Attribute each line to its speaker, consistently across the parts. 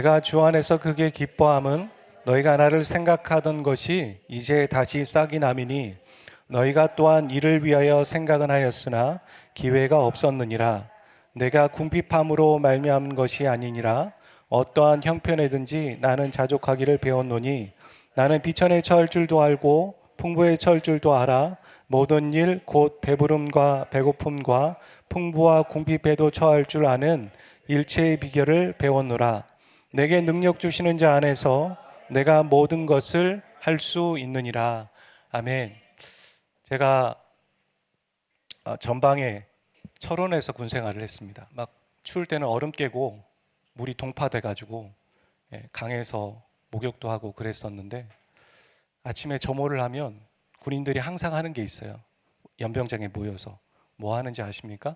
Speaker 1: 내가 주 안에서 크게 기뻐함은 너희가 나를 생각하던 것이 이제 다시 싹이 남이니 너희가 또한 이를 위하여 생각은 하였으나 기회가 없었느니라. 내가 궁핍함으로 말미암은 것이 아니니라. 어떠한 형편에든지 나는 자족하기를 배웠노니 나는 비천에 처할 줄도 알고 풍부에 처할 줄도 알아. 모든 일 곧 배부름과 배고픔과 풍부와 궁핍에도 처할 줄 아는 일체의 비결을 배웠노라. 내게 능력 주시는 자 안에서 내가 모든 것을 할 수 있느니라. 아멘. 제가 전방에 철원에서 군 생활을 했습니다. 막 추울 때는 얼음 깨고 물이 동파돼 가지고 강에서 목욕도 하고 그랬었는데, 아침에 점호를 하면 군인들이 항상 하는 게 있어요. 연병장에 모여서 뭐 하는지 아십니까?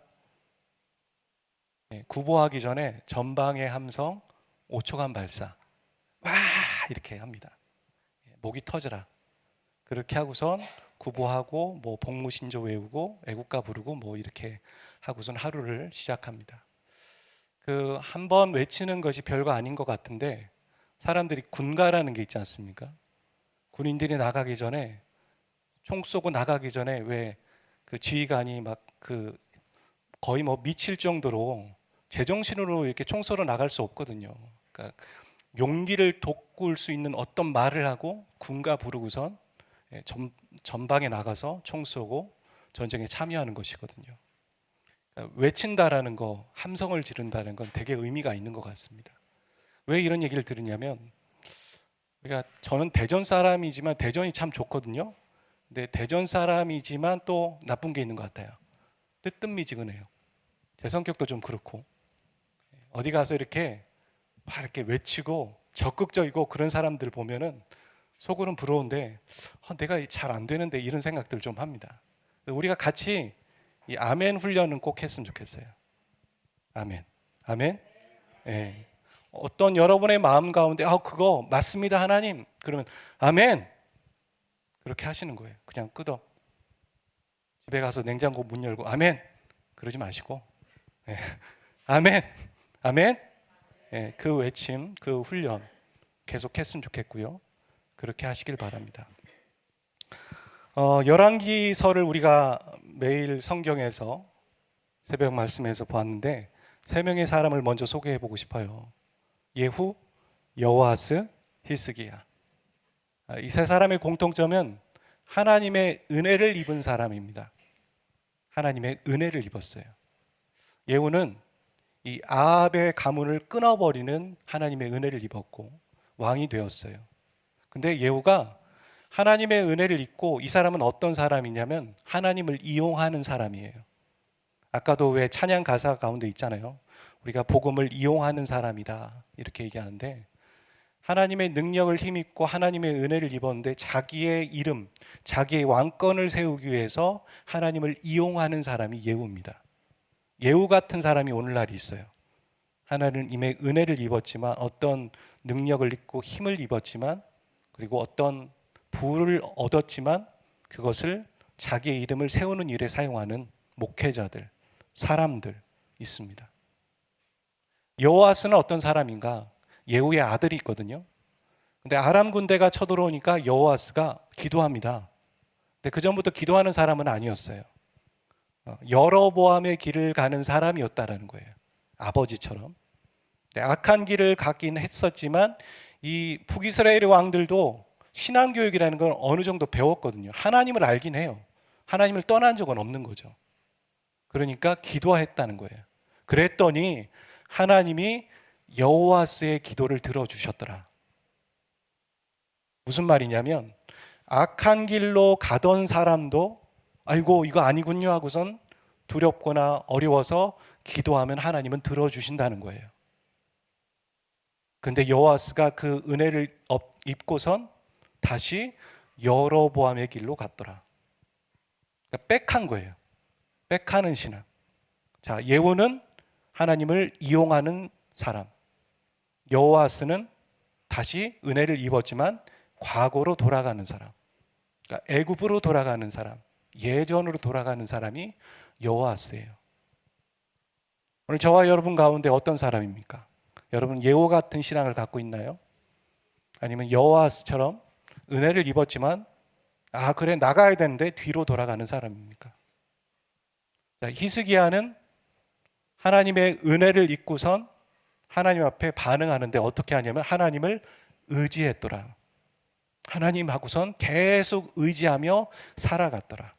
Speaker 1: 구보하기 전에 전방의 함성 5초간 발사 와 이렇게 합니다. 목이 터져라. 그렇게 하고선 구보하고 뭐 복무신조 외우고 애국가 부르고 뭐 이렇게 하고선 하루를 시작합니다. 그 한 번 외치는 것이 별거 아닌 것 같은데, 사람들이 군가라는 게 있지 않습니까? 군인들이 나가기 전에, 총 쏘고 나가기 전에 왜 그 지휘관이 막 그 거의 뭐 미칠 정도로 제정신으로 이렇게 총 쏘러 나갈 수 없거든요. 그러니까 용기를 돋굴 수 있는 어떤 말을 하고 군가 부르고선 전방에 나가서 총 쏘고 전쟁에 참여하는 것이거든요. 그러니까 외친다라는 거, 함성을 지른다는 건 되게 의미가 있는 것 같습니다. 왜 이런 얘기를 들으냐면, 그러니까 저는 대전 사람이지만 대전이 참 좋거든요. 근데 대전 사람이지만 또 나쁜 게 있는 것 같아요. 뜨뜻미지근해요. 제 성격도 좀 그렇고, 어디 가서 이렇게 막 이렇게 외치고 적극적이고 그런 사람들 보면은 속으로는 부러운데 내가 잘 안 되는데 이런 생각들 좀 합니다. 우리가 같이 이 아멘 훈련은 꼭 했으면 좋겠어요. 아멘. 아멘. 예. 어떤 여러분의 마음 가운데 그거 맞습니다 하나님, 그러면 아멘 그렇게 하시는 거예요. 그냥 끄덕. 집에 가서 냉장고 문 열고 아멘 그러지 마시고 아멘 아멘. 그 외침, 그 훈련 계속 했으면 좋겠고요. 그렇게 하시길 바랍니다. 열왕기서를 우리가 매일 성경에서 새벽 말씀에서 보았는데, 세 명의 사람을 먼저 소개해 보고 싶어요. 예후, 여호아스, 히스기야. 이 세 사람의 공통점은 하나님의 은혜를 입은 사람입니다. 하나님의 은혜를 입었어요. 예후는 이 아합의 가문을 끊어버리는 하나님의 은혜를 입었고 왕이 되었어요. 근데 예후가 하나님의 은혜를 입고, 이 사람은 어떤 사람이냐면 하나님을 이용하는 사람이에요. 아까도 왜 찬양 가사 가운데 있잖아요. 우리가 복음을 이용하는 사람이다 이렇게 얘기하는데, 하나님의 능력을 힘입고 하나님의 은혜를 입었는데 자기의 이름, 자기의 왕권을 세우기 위해서 하나님을 이용하는 사람이 예후입니다. 예후 같은 사람이 오늘날 있어요. 하나님의 은혜를 입었지만, 어떤 능력을 입고 힘을 입었지만, 그리고 어떤 부를 얻었지만 그것을 자기의 이름을 세우는 일에 사용하는 목회자들, 사람들 있습니다. 여호아스는 어떤 사람인가? 예후의 아들이 있거든요. 근데 아람 군대가 쳐들어오니까 여호아스가 기도합니다. 근데 그 전부터 기도하는 사람은 아니었어요. 여로보암의 길을 가는 사람이었다라는 거예요. 아버지처럼. 악한 길을 가긴 했었지만 이 북이스라엘의 왕들도 신앙교육이라는 걸 어느 정도 배웠거든요. 하나님을 알긴 해요. 하나님을 떠난 적은 없는 거죠. 그러니까 기도했다는 거예요. 그랬더니 하나님이 여호아스의 기도를 들어주셨더라. 무슨 말이냐면, 악한 길로 가던 사람도 아이고 이거 아니군요 하고선 두렵거나 어려워서 기도하면 하나님은 들어주신다는 거예요. 근데 여호아스가 그 은혜를 입고선 다시 여로보암의 길로 갔더라. 그러니까 빽한 거예요. 빽하는 신앙. 자, 예후는 하나님을 이용하는 사람, 여호아스는 다시 은혜를 입었지만 과거로 돌아가는 사람, 그러니까 애굽으로 돌아가는 사람, 예전으로 돌아가는 사람이 여호아스예요. 오늘 저와 여러분 가운데 어떤 사람입니까? 여러분 예호 같은 신앙을 갖고 있나요? 아니면 여호와스처럼 은혜를 입었지만 그래 나가야 되는데 뒤로 돌아가는 사람입니까? 자, 히스기야는 하나님의 은혜를 입고선 하나님 앞에 반응하는데 어떻게 하냐면 하나님을 의지했더라. 하나님 하고선 계속 의지하며 살아갔더라.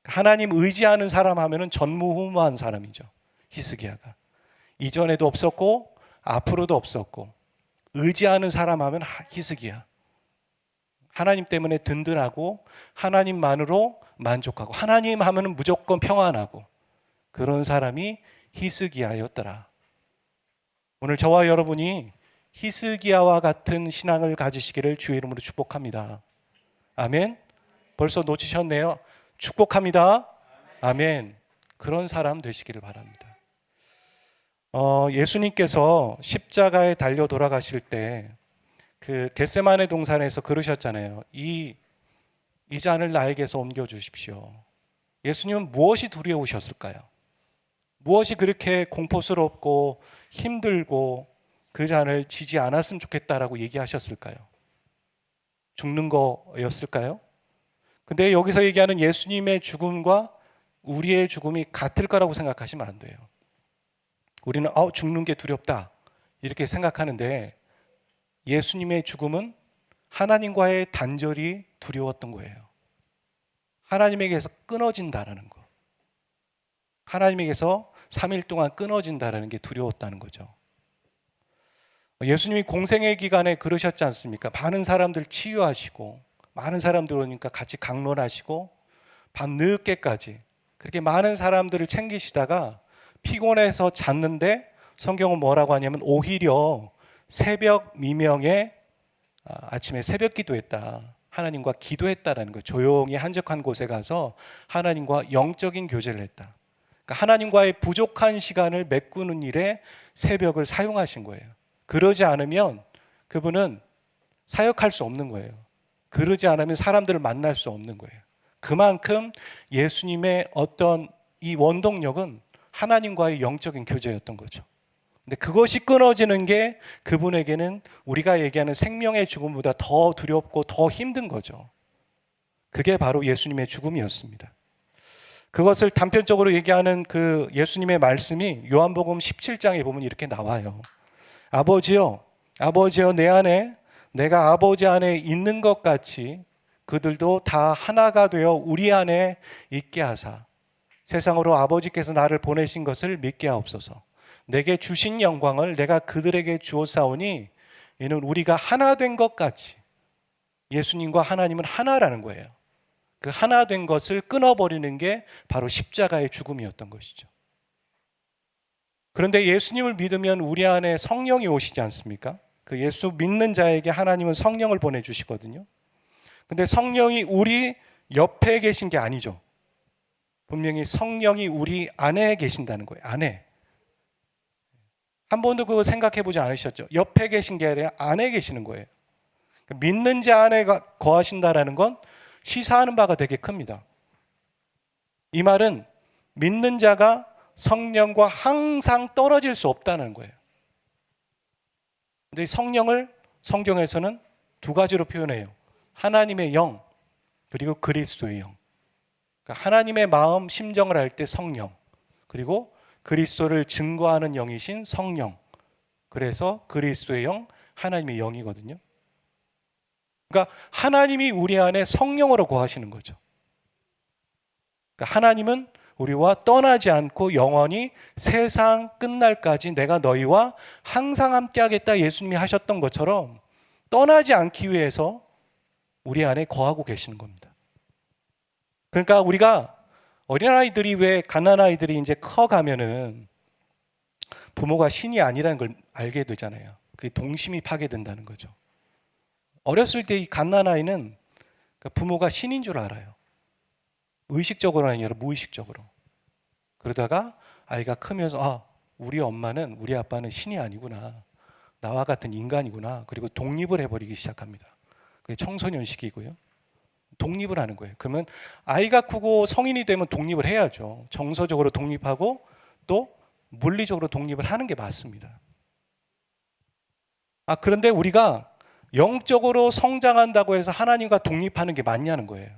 Speaker 1: 하나님 의지하는 사람 하면은 전무후무한 사람이죠. 히스기야가. 이전에도 없었고 앞으로도 없었고 의지하는 사람 하면 히스기야. 하나님 때문에 든든하고 하나님만으로 만족하고 하나님 하면은 무조건 평안하고 그런 사람이 히스기야였더라. 오늘 저와 여러분이 히스기야와 같은 신앙을 가지시기를 주의 이름으로 축복합니다. 아멘. 벌써 놓치셨네요. 축복합니다. 아멘. 그런 사람 되시기를 바랍니다. 예수님께서 십자가에 달려 돌아가실 때 그 겟세마네 동산에서 그러셨잖아요. 이 잔을 나에게서 옮겨 주십시오. 예수님은 무엇이 두려우셨을까요? 무엇이 그렇게 공포스럽고 힘들고 그 잔을 지지 않았으면 좋겠다라고 얘기하셨을까요? 죽는 거였을까요? 근데 여기서 얘기하는 예수님의 죽음과 우리의 죽음이 같을 거라고 생각하시면 안 돼요. 우리는 죽는 게 두렵다 이렇게 생각하는데 예수님의 죽음은 하나님과의 단절이 두려웠던 거예요. 하나님에게서 끊어진다라는 거. 하나님에게서 3일 동안 끊어진다라는 게 두려웠다는 거죠. 예수님이 공생의 기간에 그러셨지 않습니까? 많은 사람들 치유하시고 많은 사람들 오니까 같이 강론하시고 밤 늦게까지 그렇게 많은 사람들을 챙기시다가 피곤해서 잤는데 성경은 뭐라고 하냐면 오히려 새벽 미명에 아침에 새벽 기도했다. 하나님과 기도했다라는 거예요. 조용히 한적한 곳에 가서 하나님과 영적인 교제를 했다. 그러니까 하나님과의 부족한 시간을 메꾸는 일에 새벽을 사용하신 거예요. 그러지 않으면 그분은 사역할 수 없는 거예요. 그러지 않으면 사람들을 만날 수 없는 거예요. 그만큼 예수님의 어떤 이 원동력은 하나님과의 영적인 교제였던 거죠. 근데 그것이 끊어지는 게 그분에게는 우리가 얘기하는 생명의 죽음보다 더 두렵고 더 힘든 거죠. 그게 바로 예수님의 죽음이었습니다. 그것을 단편적으로 얘기하는 그 예수님의 말씀이 요한복음 17장에 보면 이렇게 나와요. 아버지여, 아버지여 내 안에 내가 아버지 안에 있는 것 같이 그들도 다 하나가 되어 우리 안에 있게 하사 세상으로 아버지께서 나를 보내신 것을 믿게 하옵소서. 내게 주신 영광을 내가 그들에게 주었사오니 이는 우리가 하나 된 것 같이. 예수님과 하나님은 하나라는 거예요. 그 하나 된 것을 끊어버리는 게 바로 십자가의 죽음이었던 것이죠. 그런데 예수님을 믿으면 우리 안에 성령이 오시지 않습니까? 그 예수 믿는 자에게 하나님은 성령을 보내주시거든요. 근데 성령이 우리 옆에 계신 게 아니죠. 분명히 성령이 우리 안에 계신다는 거예요. 안에. 한 번도 그거 생각해 보지 않으셨죠? 옆에 계신 게 아니라 안에 계시는 거예요. 믿는 자 안에 거하신다라는 건 시사하는 바가 되게 큽니다. 이 말은 믿는 자가 성령과 항상 떨어질 수 없다는 거예요. 근데 성령을 성경에서는 두 가지로 표현해요. 하나님의 영, 그리고 그리스도의 영. 그러니까 하나님의 마음, 심정을 알 때 성령, 그리고 그리스도를 증거하는 영이신 성령. 그래서 그리스도의 영, 하나님의 영이거든요. 그러니까 하나님이 우리 안에 성령으로 거하시는 거죠. 그러니까 하나님은 우리와 떠나지 않고 영원히 세상 끝날까지 내가 너희와 항상 함께 하겠다 예수님이 하셨던 것처럼 떠나지 않기 위해서 우리 안에 거하고 계시는 겁니다. 그러니까 우리가 어린아이들이 왜 갓난아이들이 이제 커가면은 부모가 신이 아니라는 걸 알게 되잖아요. 그게 동심이 파괴된다는 거죠. 어렸을 때 이 갓난아이는 부모가 신인 줄 알아요. 의식적으로는 아니라 무의식적으로. 그러다가 아이가 크면서 우리 엄마는 우리 아빠는 신이 아니구나. 나와 같은 인간이구나. 그리고 독립을 해버리기 시작합니다. 그게 청소년 시기고요. 독립을 하는 거예요. 그러면 아이가 크고 성인이 되면 독립을 해야죠. 정서적으로 독립하고 또 물리적으로 독립을 하는 게 맞습니다. 그런데 우리가 영적으로 성장한다고 해서 하나님과 독립하는 게 맞냐는 거예요.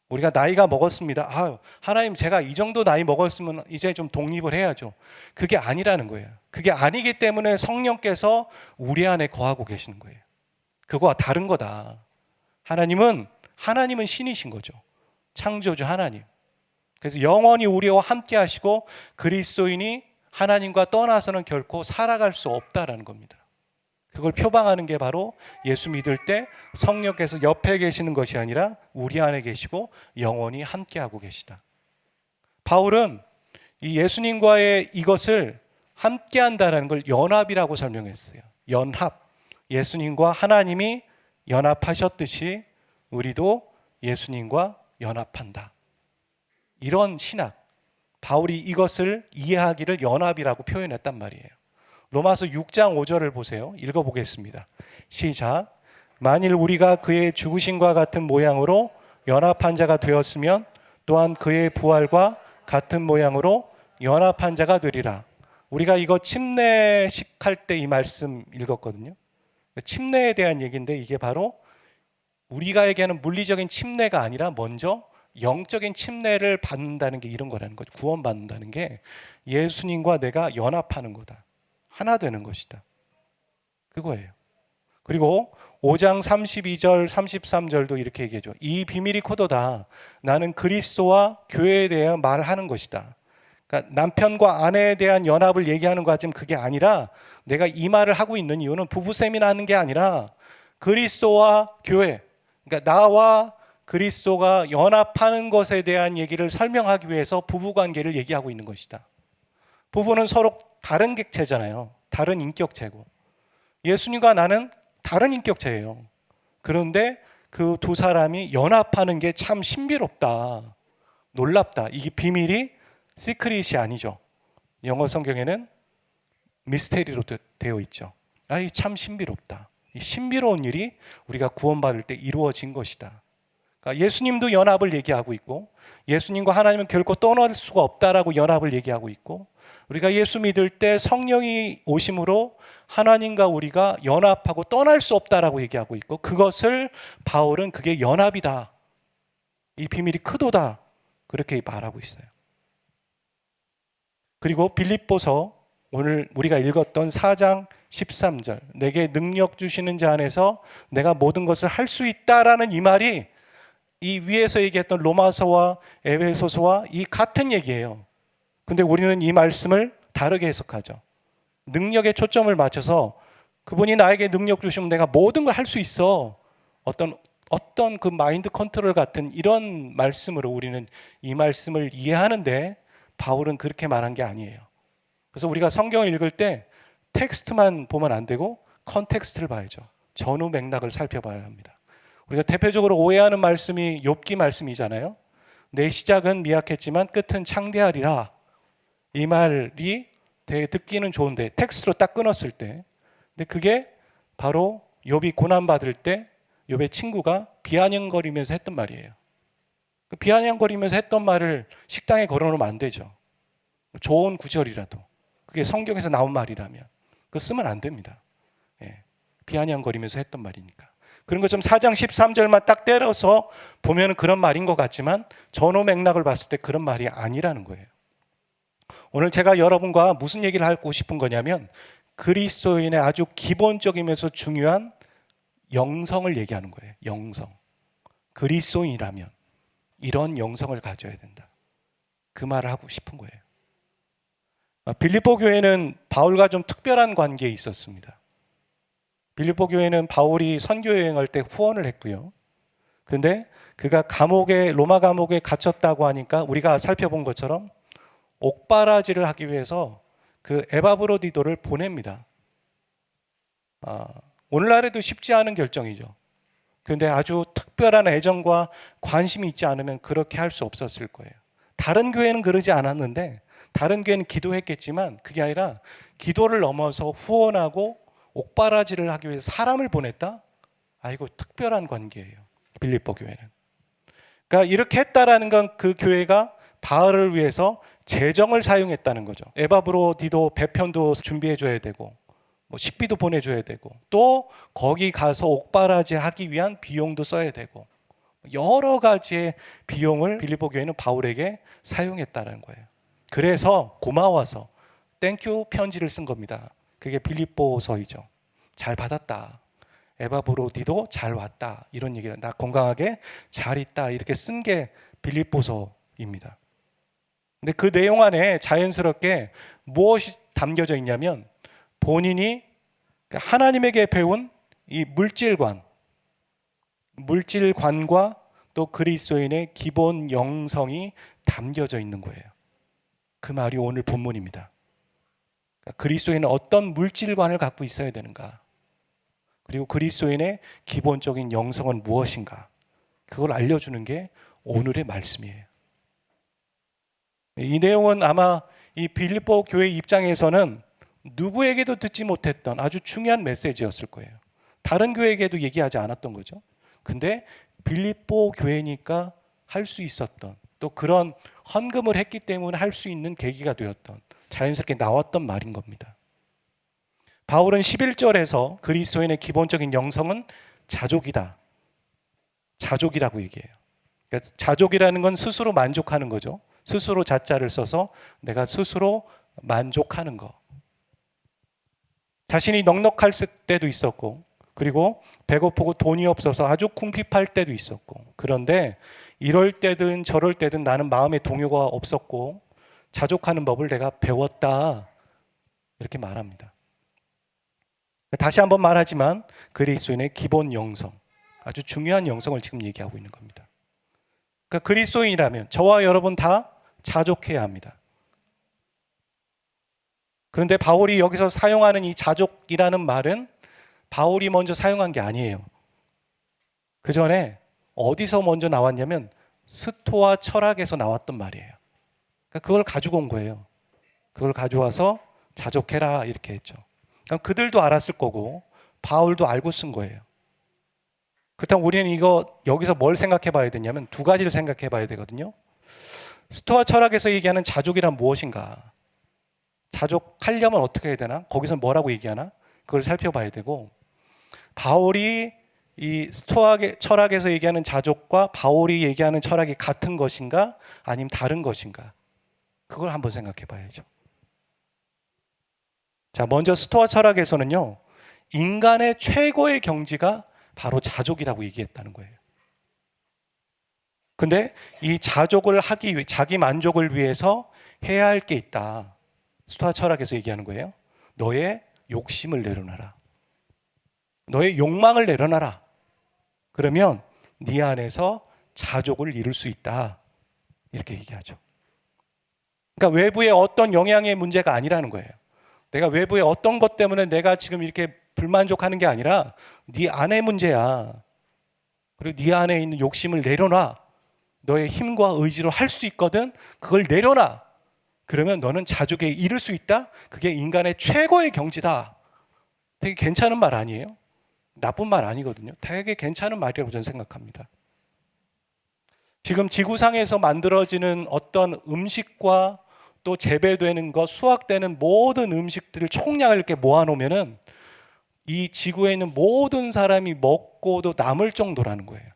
Speaker 1: 우리가 나이가 먹었습니다. 하나님, 제가 이 정도 나이 먹었으면 이제 좀 독립을 해야죠. 그게 아니라는 거예요. 그게 아니기 때문에 성령께서 우리 안에 거하고 계시는 거예요. 그거와 다른 거다. 하나님은 신이신 거죠. 창조주 하나님. 그래서 영원히 우리와 함께 하시고 그리스도인이 하나님과 떠나서는 결코 살아갈 수 없다라는 겁니다. 그걸 표방하는 게 바로 예수 믿을 때 성령께서 옆에 계시는 것이 아니라 우리 안에 계시고 영원히 함께하고 계시다. 바울은 이 예수님과의 이것을 함께한다는 걸 연합이라고 설명했어요. 연합. 예수님과 하나님이 연합하셨듯이 우리도 예수님과 연합한다. 이런 신학, 바울이 이것을 이해하기를 연합이라고 표현했단 말이에요. 로마서 6장 5절을 보세요. 읽어보겠습니다. 시작. 만일 우리가 그의 죽으심과 같은 모양으로 연합한 자가 되었으면 또한 그의 부활과 같은 모양으로 연합한 자가 되리라. 우리가 이거 침례식 할 때 이 말씀 읽었거든요. 침례에 대한 얘기인데 이게 바로 우리가 얘기하는 물리적인 침례가 아니라 먼저 영적인 침례를 받는다는 게 이런 거라는 거죠. 구원받는다는 게 예수님과 내가 연합하는 거다. 하나 되는 것이다. 그거예요. 그리고 5장 32절 33절도 이렇게 얘기해줘. 이 비밀이 코도다. 나는 그리스도와 교회에 대해 말하는 것이다. 그러니까 남편과 아내에 대한 연합을 얘기하는 거 같지만 그게 아니라 내가 이 말을 하고 있는 이유는 부부 세미나 하는 게 아니라 그리스도와 교회, 그러니까 나와 그리스도가 연합하는 것에 대한 얘기를 설명하기 위해서 부부관계를 얘기하고 있는 것이다. 부부는 서로 다른 객체잖아요. 다른 인격체고. 예수님과 나는 다른 인격체예요. 그런데 그 두 사람이 연합하는 게 참 신비롭다. 놀랍다. 이게 비밀이 시크릿이 아니죠. 영어 성경에는 미스테리로 되어 있죠. 이 참 신비롭다. 이 신비로운 일이 우리가 구원받을 때 이루어진 것이다. 그러니까 예수님도 연합을 얘기하고 있고 예수님과 하나님은 결코 떠날 수가 없다라고 연합을 얘기하고 있고 우리가 예수 믿을 때 성령이 오심으로 하나님과 우리가 연합하고 떠날 수 없다라고 얘기하고 있고 그것을 바울은 그게 연합이다. 이 비밀이 크도다. 그렇게 말하고 있어요. 그리고 빌립보서 오늘 우리가 읽었던 4장 13절 내게 능력 주시는 자 안에서 내가 모든 것을 할 수 있다라는 이 말이 이 위에서 얘기했던 로마서와 에베소서와 이 같은 얘기예요. 근데 우리는 이 말씀을 다르게 해석하죠. 능력에 초점을 맞춰서 그분이 나에게 능력 주시면 내가 모든 걸 할 수 있어. 어떤 그 마인드 컨트롤 같은 이런 말씀으로 우리는 이 말씀을 이해하는데 바울은 그렇게 말한 게 아니에요. 그래서 우리가 성경을 읽을 때 텍스트만 보면 안 되고 컨텍스트를 봐야죠. 전후 맥락을 살펴봐야 합니다. 우리가 대표적으로 오해하는 말씀이 욥기 말씀이잖아요. 내 시작은 미약했지만 끝은 창대하리라. 이 말이 되게 듣기는 좋은데 텍스트로 딱 끊었을 때 근데 그게 바로 욥이 고난받을 때 욥의 친구가 비아냥거리면서 했던 말이에요. 그 비아냥거리면서 했던 말을 식당에 걸어놓으면 안 되죠. 좋은 구절이라도 그게 성경에서 나온 말이라면 그거 쓰면 안 됩니다. 비아냥거리면서 했던 말이니까. 그런 것좀 4장 13절만 딱 때려서 보면 그런 말인 것 같지만 전후 맥락을 봤을 때 그런 말이 아니라는 거예요. 오늘 제가 여러분과 무슨 얘기를 하고 싶은 거냐면 그리스도인의 아주 기본적이면서 중요한 영성을 얘기하는 거예요. 영성. 그리스도인이라면 이런 영성을 가져야 된다. 그 말을 하고 싶은 거예요. 빌립보 교회는 바울과 좀 특별한 관계에 있었습니다. 빌립보 교회는 바울이 선교 여행할 때 후원을 했고요. 그런데 그가 로마 감옥에 갇혔다고 하니까 우리가 살펴본 것처럼 옥바라지를 하기 위해서 그 에바브로디도를 보냅니다. 오늘날에도 쉽지 않은 결정이죠. 그런데 아주 특별한 애정과 관심이 있지 않으면 그렇게 할 수 없었을 거예요. 다른 교회는 그러지 않았는데 다른 교회는 기도했겠지만 그게 아니라 기도를 넘어서 후원하고 옥바라지를 하기 위해서 사람을 보냈다? 이거 특별한 관계예요. 빌립보 교회는. 그러니까 이렇게 했다라는 건 그 교회가 바울을 위해서 재정을 사용했다는 거죠. 에바브로디도 배편도 준비해 줘야 되고 뭐 식비도 보내줘야 되고 또 거기 가서 옥바라지 하기 위한 비용도 써야 되고 여러 가지의 비용을 빌립보 교회는 바울에게 사용했다는 거예요. 그래서 고마워서 땡큐 편지를 쓴 겁니다. 그게 빌립보서이죠. 잘 받았다. 에바브로디도 잘 왔다. 이런 얘기를 나 건강하게 잘 있다. 이렇게 쓴 게 빌립보서입니다. 근데 그 내용 안에 자연스럽게 무엇이 담겨져 있냐면 본인이 하나님에게 배운 이 물질관과 또 그리스도인의 기본 영성이 담겨져 있는 거예요. 그 말이 오늘 본문입니다. 그리스도인은 어떤 물질관을 갖고 있어야 되는가? 그리고 그리스도인의 기본적인 영성은 무엇인가? 그걸 알려주는 게 오늘의 말씀이에요. 이 내용은 아마 이 빌립보 교회 입장에서는 누구에게도 듣지 못했던 아주 중요한 메시지였을 거예요. 다른 교회에게도 얘기하지 않았던 거죠. 근데 빌립보 교회니까 할 수 있었던, 또 그런 헌금을 했기 때문에 할 수 있는 계기가 되었던, 자연스럽게 나왔던 말인 겁니다. 바울은 11절에서 그리스도인의 기본적인 영성은 자족이다. 자족이라고 얘기해요. 그러니까 자족이라는 건 스스로 만족하는 거죠. 스스로 자자를 써서 내가 스스로 만족하는 거. 자신이 넉넉할 때도 있었고, 그리고 배고프고 돈이 없어서 아주 궁핍할 때도 있었고, 그런데 이럴 때든 저럴 때든 나는 마음의 동요가 없었고 자족하는 법을 내가 배웠다. 이렇게 말합니다. 다시 한번 말하지만 그리스도인의 기본 영성, 아주 중요한 영성을 지금 얘기하고 있는 겁니다. 그러니까 그리스도인이라면 저와 여러분 다 자족해야 합니다. 그런데 바울이 여기서 사용하는 이 자족이라는 말은 바울이 먼저 사용한 게 아니에요. 그 전에 어디서 먼저 나왔냐면 스토아 철학에서 나왔던 말이에요. 그러니까 그걸 가지고 온 거예요. 그걸 가져와서 자족해라 이렇게 했죠. 그러니까 그들도 알았을 거고 바울도 알고 쓴 거예요. 그렇다면 우리는 이거 여기서 뭘 생각해 봐야 되냐면 두 가지를 생각해 봐야 되거든요. 스토아 철학에서 얘기하는 자족이란 무엇인가? 자족하려면 어떻게 해야 되나? 거기서 뭐라고 얘기하나? 그걸 살펴봐야 되고, 바울이 이 스토아 철학에서 얘기하는 자족과 바울이 얘기하는 철학이 같은 것인가? 아니면 다른 것인가? 그걸 한번 생각해 봐야죠. 자, 먼저 스토아 철학에서는요, 인간의 최고의 경지가 바로 자족이라고 얘기했다는 거예요. 근데 이 자족을 하기 위해, 자기 만족을 위해서 해야 할 게 있다. 스토아 철학에서 얘기하는 거예요. 너의 욕심을 내려놔라. 너의 욕망을 내려놔라. 그러면 네 안에서 자족을 이룰 수 있다. 이렇게 얘기하죠. 그러니까 외부의 어떤 영향의 문제가 아니라는 거예요. 내가 외부의 어떤 것 때문에 내가 지금 이렇게 불만족하는 게 아니라 네 안의 문제야. 그리고 네 안에 있는 욕심을 내려놔. 너의 힘과 의지로 할 수 있거든. 그걸 내려놔. 그러면 너는 자족에 이를 수 있다. 그게 인간의 최고의 경지다. 되게 괜찮은 말 아니에요? 나쁜 말 아니거든요. 되게 괜찮은 말이라고 저는 생각합니다. 지금 지구상에서 만들어지는 어떤 음식과 또 재배되는 것, 수확되는 모든 음식들을 총량을 이렇게 모아놓으면은 이 지구에 있는 모든 사람이 먹고도 남을 정도라는 거예요.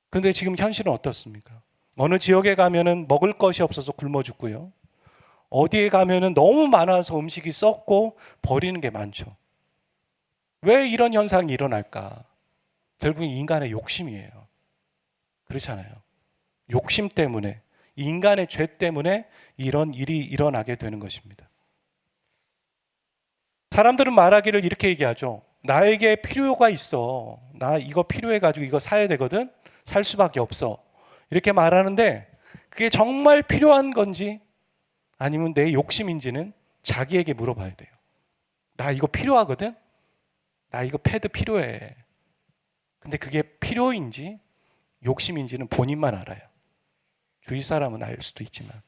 Speaker 1: 그런데 지금 현실은 어떻습니까? 어느 지역에 가면은 먹을 것이 없어서 굶어 죽고요. 어디에 가면은 너무 많아서 음식이 썩고 버리는 게 많죠. 왜 이런 현상이 일어날까? 결국 인간의 욕심이에요. 그렇잖아요. 욕심 때문에, 인간의 죄 때문에 이런 일이 일어나게 되는 것입니다. 사람들은 말하기를 이렇게 얘기하죠. 나에게 필요가 있어. 나 이거 필요해가지고 이거 사야 되거든. 살 수밖에 없어. 이렇게 말하는데 그게 정말 필요한 건지 아니면 내 욕심인지는 자기에게 물어봐야 돼요. 나 이거 필요하거든? 나 이거 패드 필요해. 근데 그게 필요인지 욕심인지는 본인만 알아요. 주위 사람은 알 수도 있지만.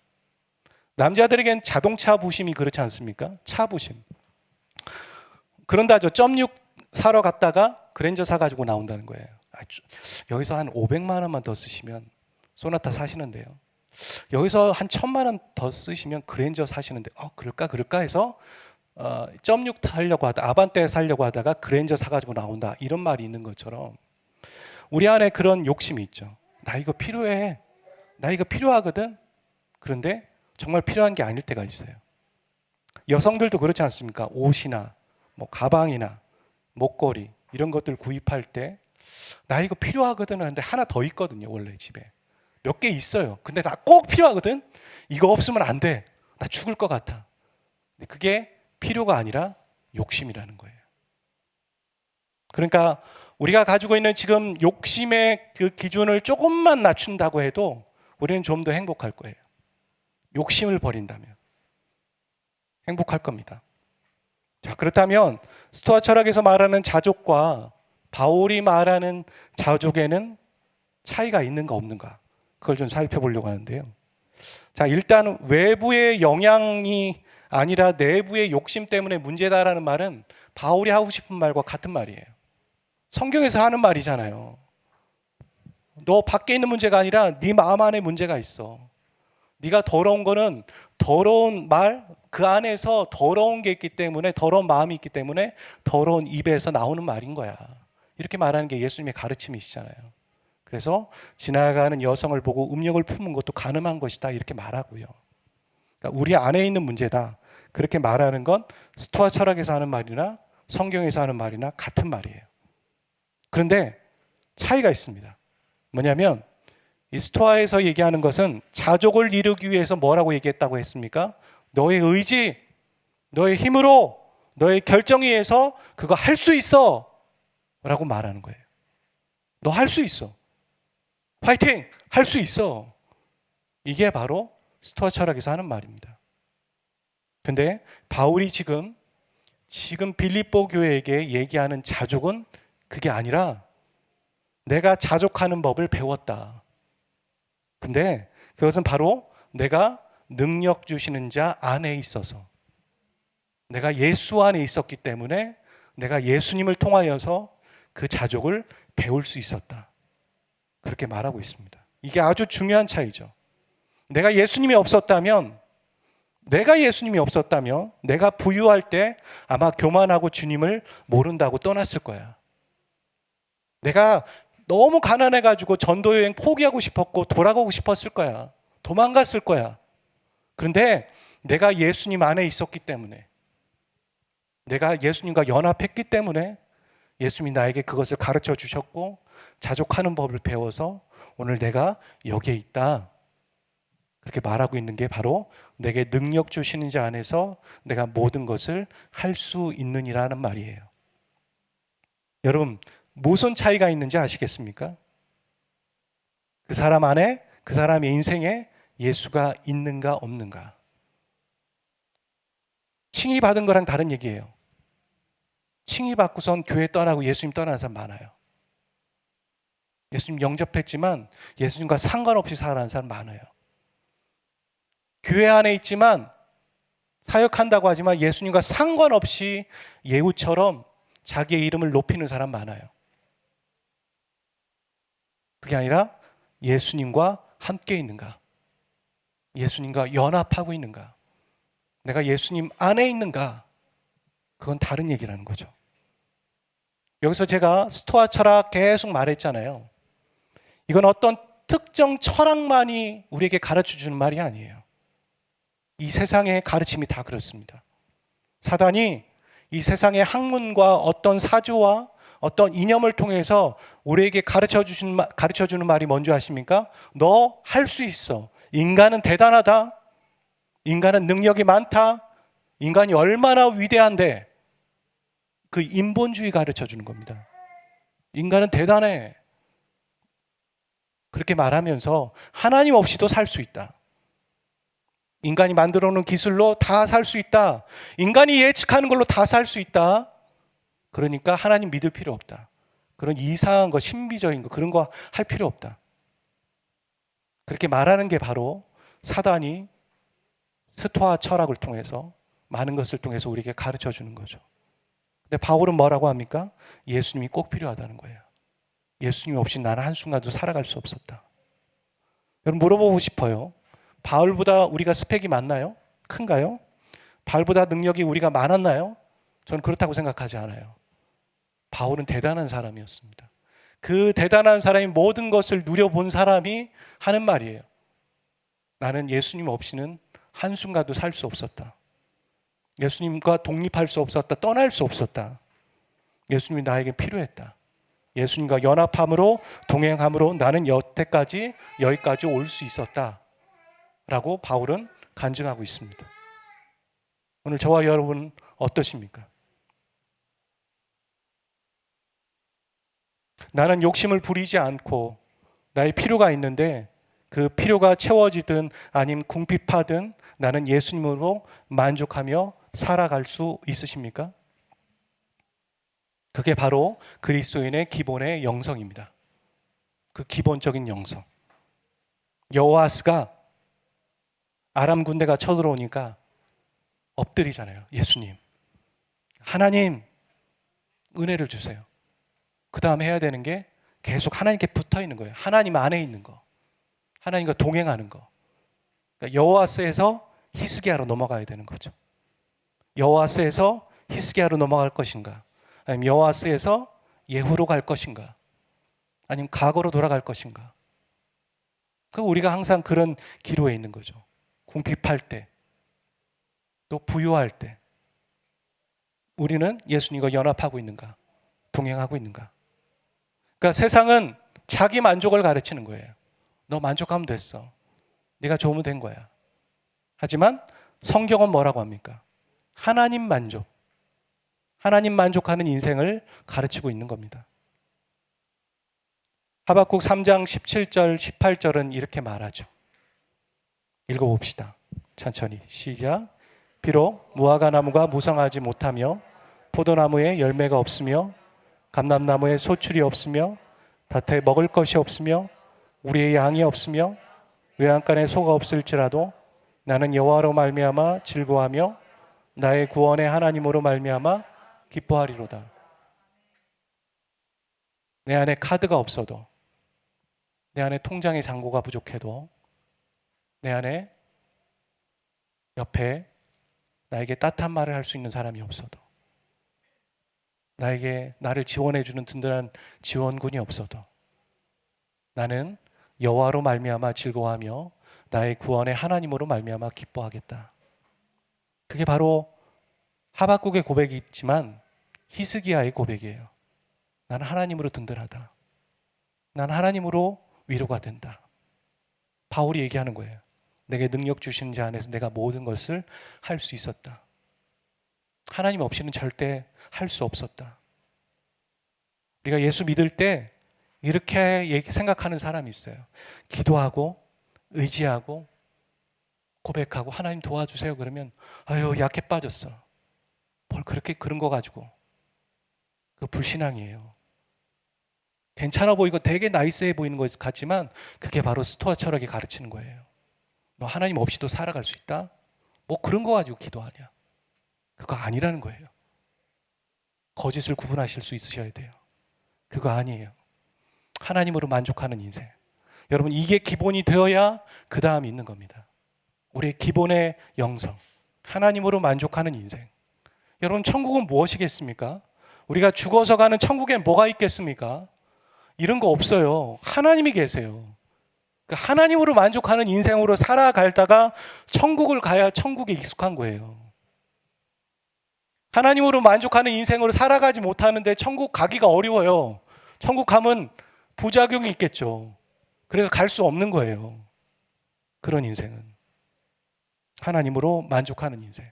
Speaker 1: 남자들에겐 자동차 부심이 그렇지 않습니까? 차 부심. 그런다죠. .6 사러 갔다가 그랜저 사가지고 나온다는 거예요. 여기서 한 500만 원만 더 쓰시면 소나타 사시는데요. 여기서 한 1000만 원 더 쓰시면 그랜저 사시는데 그럴까 해서 점육 타려고 하다 아반떼 살려고 하다가 그랜저 사가지고 나온다 이런 말이 있는 것처럼 우리 안에 그런 욕심이 있죠. 나 이거 필요해. 나 이거 필요하거든. 그런데 정말 필요한 게 아닐 때가 있어요. 여성들도 그렇지 않습니까? 옷이나 뭐 가방이나 목걸이 이런 것들 구입할 때 나 이거 필요하거든 하는데 하나 더 있거든요. 원래 집에 몇 개 있어요. 근데 나 꼭 필요하거든. 이거 없으면 안 돼. 나 죽을 것 같아. 근데 그게 필요가 아니라 욕심이라는 거예요. 그러니까 우리가 가지고 있는 지금 욕심의 그 기준을 조금만 낮춘다고 해도 우리는 좀 더 행복할 거예요. 욕심을 버린다면 행복할 겁니다. 자, 그렇다면 스토아 철학에서 말하는 자족과 바울이 말하는 자족에는 차이가 있는가 없는가? 그걸 좀 살펴보려고 하는데요. 자, 일단 외부의 영향이 아니라 내부의 욕심 때문에 문제다라는 말은 바울이 하고 싶은 말과 같은 말이에요. 성경에서 하는 말이잖아요. 너 밖에 있는 문제가 아니라 네 마음 안에 문제가 있어. 네가 더러운 거는 더러운 말, 그 안에서 더러운 게 있기 때문에, 더러운 마음이 있기 때문에 더러운 입에서 나오는 말인 거야. 이렇게 말하는 게 예수님의 가르침이시잖아요. 그래서 지나가는 여성을 보고 음욕을 품은 것도 가늠한 것이다 이렇게 말하고요. 그러니까 우리 안에 있는 문제다 그렇게 말하는 건 스토아 철학에서 하는 말이나 성경에서 하는 말이나 같은 말이에요. 그런데 차이가 있습니다. 뭐냐면 이 스토아에서 얘기하는 것은 자족을 이루기 위해서 뭐라고 얘기했다고 했습니까? 너의 의지, 너의 힘으로, 너의 결정에 의해서 그거 할 수 있어 라고 말하는 거예요. 너 할 수 있어. 화이팅! 할 수 있어. 이게 바로 스토아 철학에서 하는 말입니다. 근데 바울이 지금 빌립보 교회에게 얘기하는 자족은 그게 아니라 내가 자족하는 법을 배웠다. 근데 그것은 바로 내가 능력 주시는 자 안에 있어서 내가 예수 안에 있었기 때문에 내가 예수님을 통하여서 그 자족을 배울 수 있었다. 그렇게 말하고 있습니다. 이게 아주 중요한 차이죠. 내가 예수님이 없었다면 내가 부유할 때 아마 교만하고 주님을 모른다고 떠났을 거야. 내가 너무 가난해가지고 전도여행 포기하고 싶었고 돌아가고 싶었을 거야. 도망갔을 거야. 그런데 내가 예수님 안에 있었기 때문에 내가 예수님과 연합했기 때문에 예수님이 나에게 그것을 가르쳐 주셨고 자족하는 법을 배워서 오늘 내가 여기에 있다. 그렇게 말하고 있는 게 바로 내게 능력 주시는 자 안에서 내가 모든 것을 할 수 있느니라는 말이에요. 여러분 무슨 차이가 있는지 아시겠습니까? 그 사람 안에, 그 사람의 인생에 예수가 있는가 없는가. 칭의 받은 거랑 다른 얘기예요. 칭의 받고선 교회 떠나고 예수님 떠나는 사람 많아요. 예수님 영접했지만 예수님과 상관없이 살아가는 사람 많아요. 교회 안에 있지만 사역한다고 하지만 예수님과 상관없이 예후처럼 자기의 이름을 높이는 사람 많아요. 그게 아니라 예수님과 함께 있는가? 예수님과 연합하고 있는가? 내가 예수님 안에 있는가? 그건 다른 얘기라는 거죠. 여기서 제가 스토아 철학 계속 말했잖아요. 이건 어떤 특정 철학만이 우리에게 가르쳐주는 말이 아니에요. 이 세상의 가르침이 다 그렇습니다. 사단이 이 세상의 학문과 어떤 사조와 어떤 이념을 통해서 우리에게 가르쳐주는 말이 뭔지 아십니까? 너 할 수 있어. 인간은 대단하다. 인간은 능력이 많다. 인간이 얼마나 위대한데. 그 인본주의 가르쳐주는 겁니다. 인간은 대단해. 그렇게 말하면서 하나님 없이도 살 수 있다. 인간이 만들어 놓은 기술로 다 살 수 있다. 인간이 예측하는 걸로 다 살 수 있다. 그러니까 하나님 믿을 필요 없다. 그런 이상한 거, 신비적인 거 그런 거 할 필요 없다. 그렇게 말하는 게 바로 사단이 스토아 철학을 통해서 많은 것을 통해서 우리에게 가르쳐 주는 거죠. 근데 바울은 뭐라고 합니까? 예수님이 꼭 필요하다는 거예요. 예수님 없이 나는 한순간도 살아갈 수 없었다. 여러분 물어보고 싶어요. 바울보다 우리가 스펙이 많나요? 큰가요? 바울보다 능력이 우리가 많았나요? 저는 그렇다고 생각하지 않아요. 바울은 대단한 사람이었습니다. 그 대단한 사람이 모든 것을 누려본 사람이 하는 말이에요. 나는 예수님 없이는 한순간도 살 수 없었다. 예수님과 독립할 수 없었다. 떠날 수 없었다. 예수님이 나에게 필요했다. 예수님과 연합함으로 동행함으로 나는 여태까지 여기까지 올 수 있었다 라고 바울은 간증하고 있습니다. 오늘 저와 여러분 어떠십니까? 나는 욕심을 부리지 않고 나의 필요가 있는데 그 필요가 채워지든 아니면 궁핍하든 나는 예수님으로 만족하며 살아갈 수 있으십니까? 그게 바로 그리스도인의 기본의 영성입니다. 그 기본적인 영성. 여호아스가 아람 군대가 쳐들어오니까 엎드리잖아요. 예수님, 하나님 은혜를 주세요. 그 다음에 해야 되는 게 계속 하나님께 붙어 있는 거예요. 하나님 안에 있는 거, 하나님과 동행하는 거. 그러니까 여호아스에서 히스기야로 넘어가야 되는 거죠. 여호아스에서 히스기야로 넘어갈 것인가, 아니면 여호아스에서 예후로 갈 것인가, 아니면 과거로 돌아갈 것인가. 그 우리가 항상 그런 기로에 있는 거죠. 궁핍할 때, 또 부유할 때 우리는 예수님과 연합하고 있는가, 동행하고 있는가. 그러니까 세상은 자기 만족을 가르치는 거예요. 너 만족하면 됐어. 네가 좋으면 된 거야. 하지만 성경은 뭐라고 합니까? 하나님 만족, 하나님 만족하는 인생을 가르치고 있는 겁니다. 하박국 3장 17절 18절은 이렇게 말하죠. 읽어봅시다. 천천히 시작. 비록 무화과 나무가 무성하지 못하며 포도나무에 열매가 없으며 감람나무에 소출이 없으며 밭에 먹을 것이 없으며 우리의 양이 없으며 외양간에 소가 없을지라도 나는 여호와로 말미암아 즐거워하며 나의 구원의 하나님으로 말미암아 기뻐하리로다. 내 안에 카드가 없어도, 내 안에 통장의 잔고가 부족해도, 내 안에 옆에 나에게 따뜻한 말을 할 수 있는 사람이 없어도, 나를 지원해주는 든든한 지원군이 없어도 나는 여호와로 말미암아 즐거워하며 나의 구원의 하나님으로 말미암아 기뻐하겠다. 그게 바로 하박국의 고백이지만 히스기야의 고백이에요. 나는 하나님으로 든든하다. 나는 하나님으로 위로가 된다. 바울이 얘기하는 거예요. 내게 능력 주신 자 안에서 내가 모든 것을 할 수 있었다. 하나님 없이는 절대 할 수 없었다. 우리가 예수 믿을 때 이렇게 생각하는 사람이 있어요. 기도하고 의지하고 고백하고 하나님 도와주세요 그러면 아유 약해 빠졌어. 뭘 그렇게 그런 거 가지고. 그 불신앙이에요. 괜찮아 보이고 되게 나이스해 보이는 것 같지만 그게 바로 스토아 철학이 가르치는 거예요. 너 하나님 없이도 살아갈 수 있다? 뭐 그런 거 가지고 기도하냐. 그거 아니라는 거예요. 거짓을 구분하실 수 있으셔야 돼요. 그거 아니에요. 하나님으로 만족하는 인생. 여러분 이게 기본이 되어야 그 다음이 있는 겁니다. 우리의 기본의 영성. 하나님으로 만족하는 인생. 여러분 천국은 무엇이겠습니까? 우리가 죽어서 가는 천국엔 뭐가 있겠습니까? 이런 거 없어요. 하나님이 계세요. 그러니까 하나님으로 만족하는 인생으로 살아가다가 천국을 가야 천국에 익숙한 거예요. 하나님으로 만족하는 인생으로 살아가지 못하는데 천국 가기가 어려워요. 천국 가면 부작용이 있겠죠. 그래서 갈 수 없는 거예요. 그런 인생은. 하나님으로 만족하는 인생.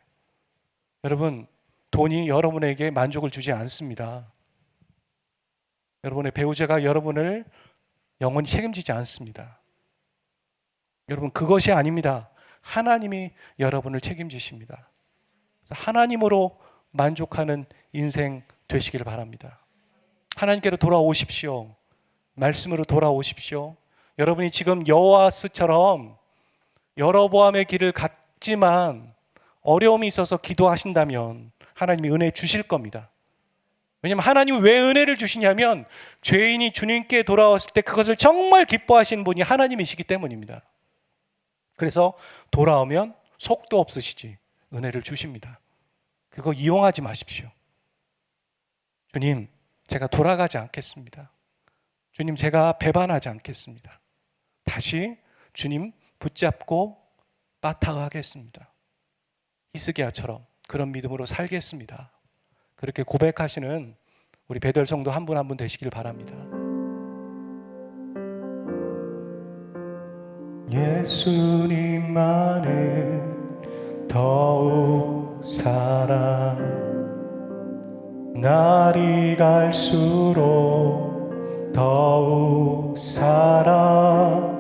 Speaker 1: 여러분, 돈이 여러분에게 만족을 주지 않습니다. 여러분의 배우자가 여러분을 영원히 책임지지 않습니다. 여러분, 그것이 아닙니다. 하나님이 여러분을 책임지십니다. 그래서 하나님으로 만족하는 인생 되시기를 바랍니다. 하나님께로 돌아오십시오. 말씀으로 돌아오십시오. 여러분이 지금 여호와스처럼 여로보암의 길을 갔지만 어려움이 있어서 기도하신다면 하나님이 은혜 주실 겁니다. 왜냐하면 하나님이 왜 은혜를 주시냐면 죄인이 주님께 돌아왔을 때 그것을 정말 기뻐하시는 분이 하나님이시기 때문입니다. 그래서 돌아오면 속도 없으시지 은혜를 주십니다. 그거 이용하지 마십시오. 주님, 제가 돌아가지 않겠습니다. 주님, 제가 배반하지 않겠습니다. 다시 주님 붙잡고 빠타하겠습니다. 히스기야처럼 그런 믿음으로 살겠습니다. 그렇게 고백하시는 우리 베델 성도 한 분 한 분 되시길 바랍니다. 예수님만은 더욱 사랑, 날이 갈수록 더욱 사랑,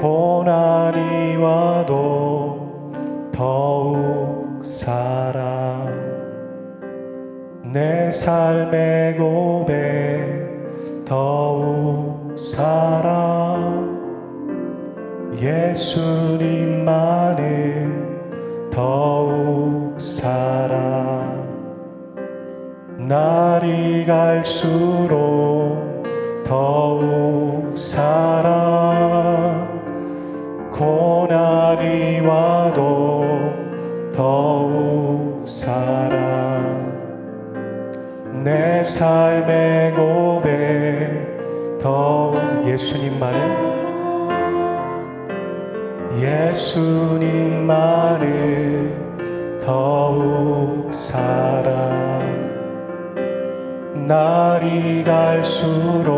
Speaker 1: 고난이 와도 더욱 사랑, 내 삶의 고백 더욱 사랑, 예수님만은 더욱 사랑, 날이 갈수록 더욱 사랑, 고난이 와도 더욱 사랑, 내 삶의 고백 더욱 예수님만은 더욱 사랑, 날이 갈수록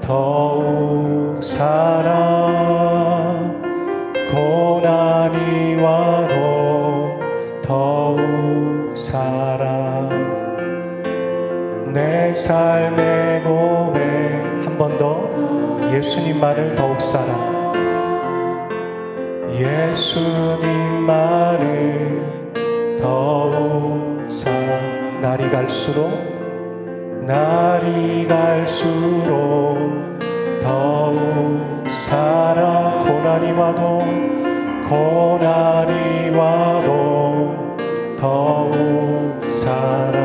Speaker 1: 더욱 사랑, 고난이 와도 더욱 사랑, 내 삶의 고백 한 번 더 예수님만을 더욱 사랑, 예수님만을 더욱 사랑, 날이 갈수록 더욱 사랑, 고난이 와도 더욱 사랑,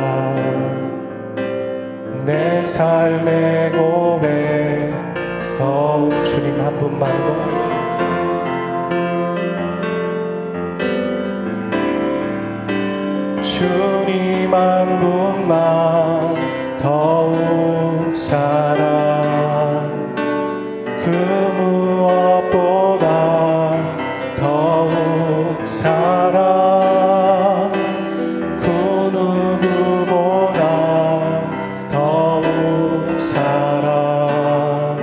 Speaker 1: 내 삶의 고백 더욱 주님 한 분만 주님 한 분만 더욱 사랑, 그 무엇보다 더욱 사랑, 그 누구보다 더욱 사랑,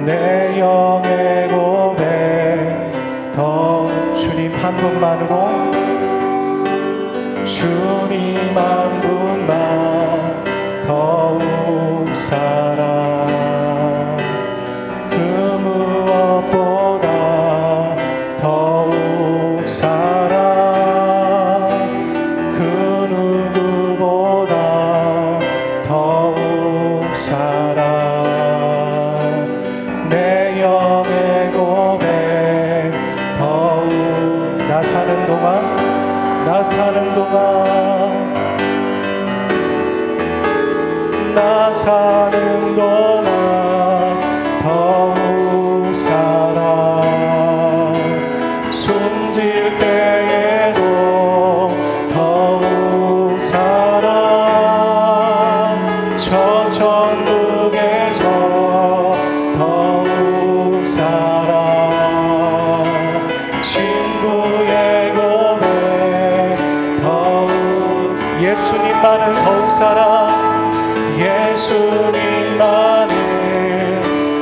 Speaker 1: 내 영의 고백 더욱 주님 한 분만으로, 주님 한 분만 더욱 사랑, 그 무엇보다 더욱 사랑, 그 누구보다 더욱 사랑, 내 영의 고백 더욱, 나 사는 동안 나 사는 동안 더욱 사랑, 숨질 때에도 더욱 사랑, 저 천국에서 더욱 사랑, 친구의 고백 더욱, 예수님만을 더욱 사랑, 예수님만을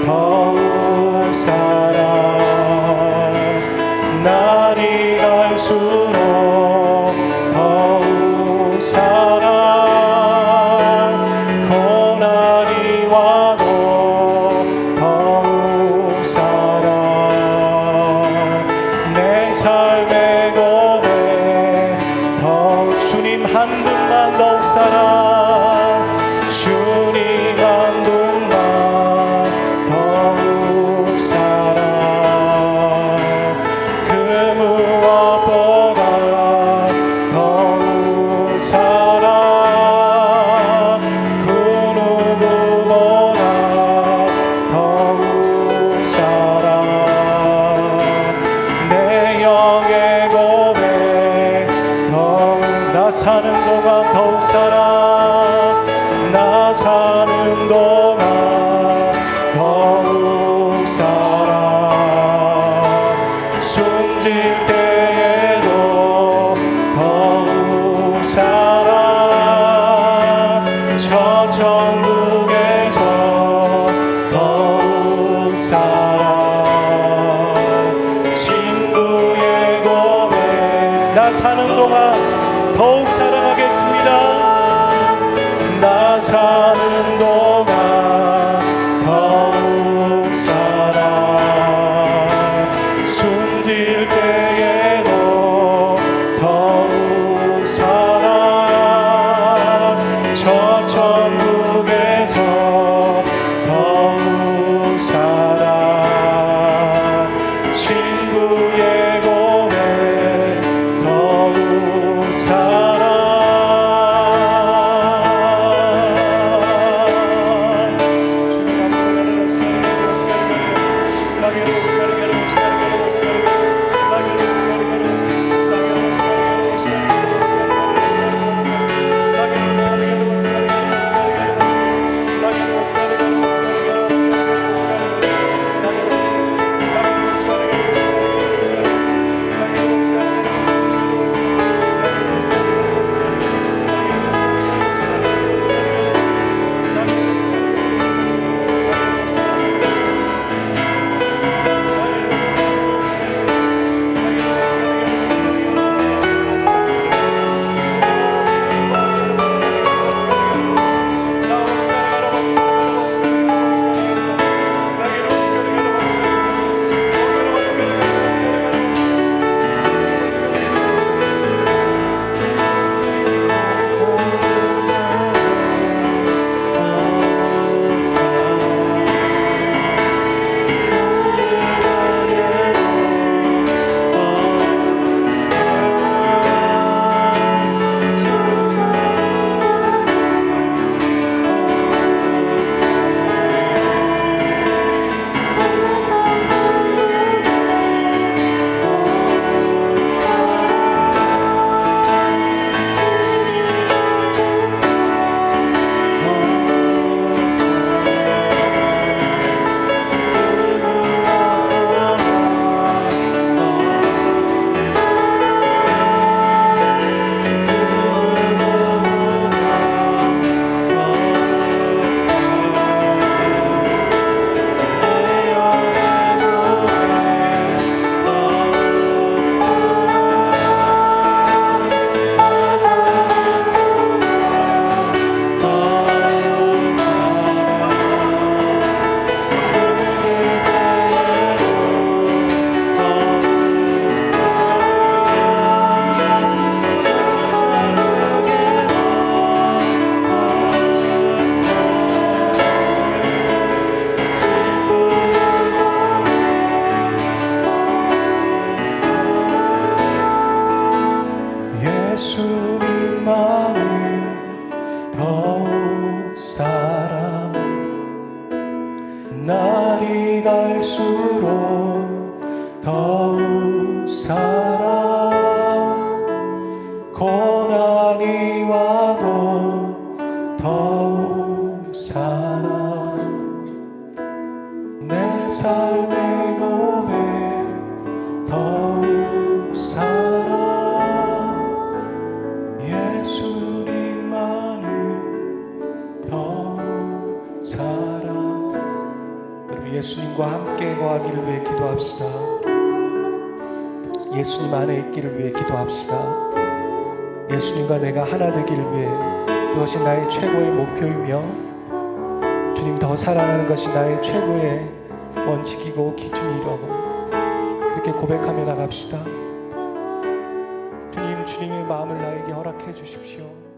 Speaker 1: 더욱 사랑, 날이 갈수록 더욱 사랑, 고난이 와도 더욱 사랑, 내 삶의 고백 더욱 주님 한 분만 더욱 사랑, 사랑 친구의 고백 나 사는 동안 더욱 사랑하겠습니다. 나 사는 동안 더욱 사랑 숨질 때에도 더욱 사랑 저 천국에서 더욱 사랑 친구의 고백 더욱 사랑 예수님만은 더욱 사랑 날이 갈수록 더욱 사랑 고난이 와도 더욱 사랑 내 삶의 고백 더욱 사랑 예수님만은 더욱 사랑 여러분 예수님과 함께 거하기를 위해 기도합시다. 예수님 안에 있기를 위해 기도합시다. 예수님과 내가 하나 되기를 위해 그것이 나의 최고의 목표이며 주님 더 사랑하는 것이 나의 최고의 원칙이고 기준이라고 그렇게 고백하며 나갑시다. 주님, 주님의 마음을 나에게 허락해 주십시오.